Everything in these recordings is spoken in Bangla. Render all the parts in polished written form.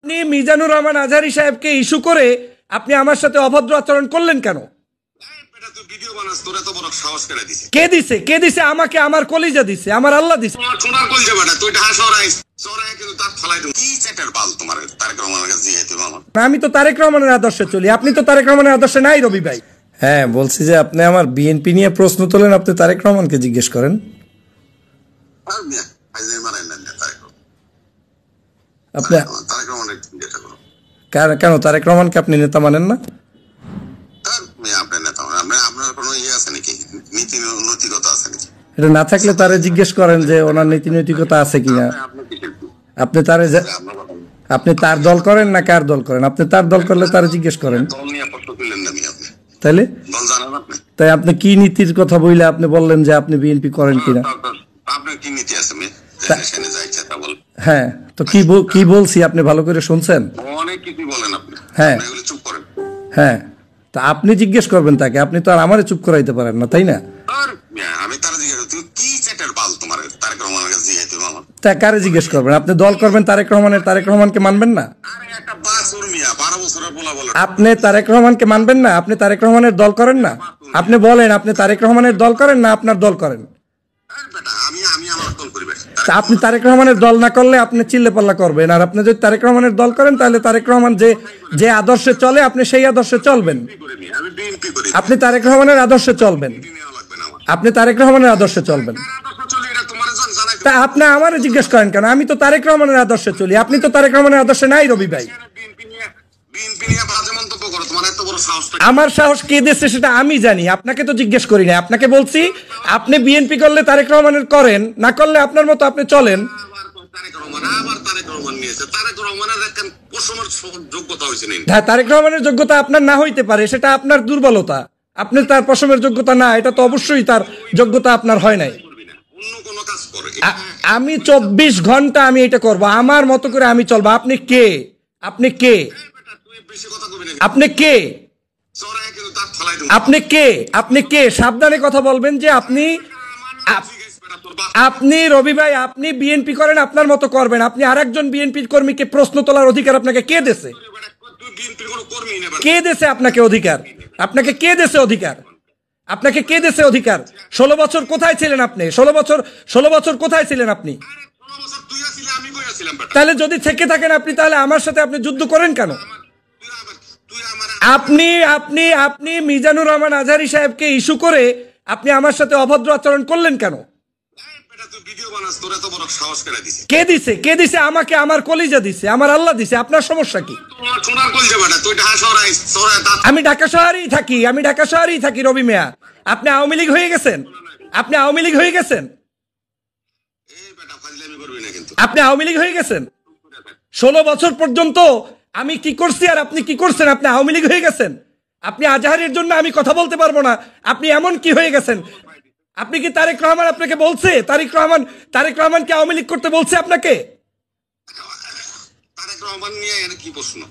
আপনি মিজানুর রহমান আজহারী সাহেবকে ইস্যু করে আপনি আমার সাথে অভদ্র আচরণ করলেন কেন? কে দিছে? কে দিছে? আমাকে আমার কলিজা দিছে, আমার আল্লাহ দিছে। আমি তো তারেক রহমানের আদর্শে চলি, আপনি তো তারেক রহমানের আদর্শে নাই রবি ভাই। হ্যাঁ, বলছি যে আপনি আমার বিএনপি নিয়ে প্রশ্ন তোলেন, আপনি তারেক রহমানকে জিজ্ঞেস করেন। আপনি কেন তারেক রহমানকে আপনি নেতা মানেন না? এটা না থাকলে তারে জিজ্ঞেস করেন যে ওনার নীতি নৈতিকতা আছে কিনা। আপনি তারে আপনি তার দল করেন না কার দল করেন? আপনি তার দল করলে তারে জিজ্ঞেস করেন। তাইলে তাই আপনি কি নীতির কথা বইলে আপনি বললেন যে আপনি বিএনপি করেন কিনা? হ্যাঁ, তো কি বলছি আপনি ভালো করে শুনছেন? হ্যাঁ হ্যাঁ, তা আপনি জিজ্ঞেস করবেন তাকে, আপনি তো আর আমারে চুপ করাইতে পারেন না, তাই না? তা কারে জিজ্ঞেস করবেন? আপনি দল করবেন তারেক রহমানকে মানবেন না? আপনি তারেক রহমানকে মানবেন না? আপনি তারেক রহমানের দল করেন না? আপনি বলেন আপনি তারেক রহমানের দল করেন না আপনার দল করেন? আপনি তারেক রহমানের দল না করলে আপনি চিল্লে পাল্লা করবেন, আর আপনি যদি তারেক রহমানের দল করেন তাহলে তারেক রহমান যে আদর্শে চলে আপনি সেই আদর্শে চলবেন। আপনি তারেক রহমানের আদর্শে চলবেন, আপনি তারেক রহমানের আদর্শে চলবেন। তা আপনি আমারে জিজ্ঞেস করেন কেন? আমি তো তারেক রহমানের আদর্শে চলি, আপনি তো তারেক রহমানের আদর্শে নাই রবি ভাই। আমার সাহস কে দিচ্ছে সেটা আমি জানি, আপনাকে তো জিজ্ঞেস করি না। আপনাকে বলছি আপনি বিএনপি করলে তারেক রহমানের করেন, না করলে আপনার মতো আপনি চলেন। তারেক রহমানের যোগ্যতা আপনার না হইতে পারে, সেটা আপনার দুর্বলতা। আপনি তার পশমের যোগ্যতা না, এটা তো অবশ্যই তার যোগ্যতা আপনার হয় নাই। আমি 24 ঘন্টা আমি এটা করব, আমার মতো করে আমি চলবো। আপনি কে? আপনি কে? আপনি কে? আপনি কে? আপনি কে? সাবধানে কথা বলবেন যে আপনি রবি ভাই আপনি বিএনপি করেন, আপনার মতো করবেন। আপনি আরেকজন বিএনপি কর্মীকে প্রশ্ন তোলার অধিকার আপনাকে কে দিয়েছে? কে দিয়েছে আপনাকে অধিকার? আপনাকে কে দিয়েছে অধিকার? আপনাকে কে দিয়েছে অধিকার? 16 বছর কোথায় ছিলেন আপনি? 16 বছর কোথায় ছিলেন আপনি? তাহলে যদি থেকে থাকেন আপনি, তাহলে আমার সাথে আপনি যুদ্ধ করেন কেন? আপনি মিজানুর রহমান আজহারী সাহেবকে ইস্যু করে আপনি আমার সাথে অভদ্র আচরণ করলেন কেন? কে দিছে? কে দিছে? আমাকে আমার কলিজা দিছে, আমার আল্লাহ দিছে। আপনার সমস্যা কি? আমি ঢাকা শহরেই থাকি রবি মিয়া। আপনি আওয়ামী লীগ হয়ে গেছেন? আপনি আওয়ামী লীগ হয়ে গেছেন? আপনি আওয়ামী লীগ হয়ে গেছেন? 16 বছর পর্যন্ত আমি কি করছি আর আপনি কি করছেন? আপনি আওয়ামী লীগ হয়ে গেছেন। আপনি আজহারীর জন্য আমি কথা বলতে পারবো না। আপনি এমন কি হয়ে গেছেন? আপনি কি তারেক রহমান আপনাকে বলছে? তারেক রহমান কি আওয়ামী লীগ করতে বলছে আপনাকে?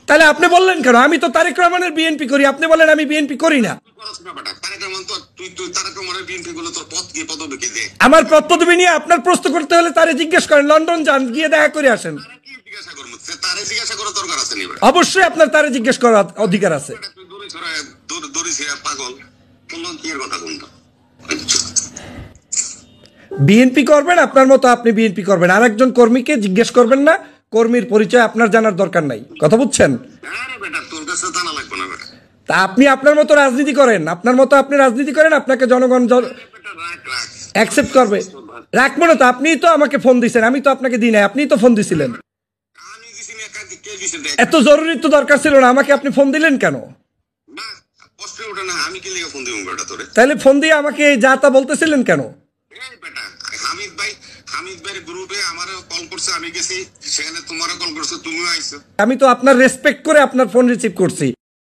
তাহলে আপনি বললেন কেন? আমি তো তারেক রহমানের বিএনপি করি, আপনি বলেন আমি বিএনপি করি না। আমার পদ পদবি নিয়ে আপনার প্রশ্ন করতে হলে তারে জিজ্ঞেস করেন, লন্ডন যান, গিয়ে দেখা করে আসেন। অবশ্যই আপনার তারে জিজ্ঞেস করার অধিকার আছে। বিএনপি করবেন আপনার মতো, আপনি বিএনপি করবেন, আর একজন কর্মীকে জিজ্ঞেস করবেন না। কর্মীর পরিচয় আপনার জানার দরকার নাই, কথা বুঝছেন? তা আপনি আপনার মতো রাজনীতি করেন, আপনি রাজনীতি করেন, আপনাকে জনগণ অ্যাকসেপ্ট করবে। রাখবো না তো? আপনিই তো আমাকে ফোন দিয়েছেন, আমি তো আপনাকে দিই নাই, আপনিই তো ফোন দিছিলেন। এত জরুরি তো দরকার ছিল না, আমাকে আপনি ফোন দিলেন কেন? তাহলে ফোন দিয়ে আমাকে যা তা বলতেছিলেন কেন? আমি তো আপনার রেসপেক্ট করে আপনার ফোন রিসিভ করছি।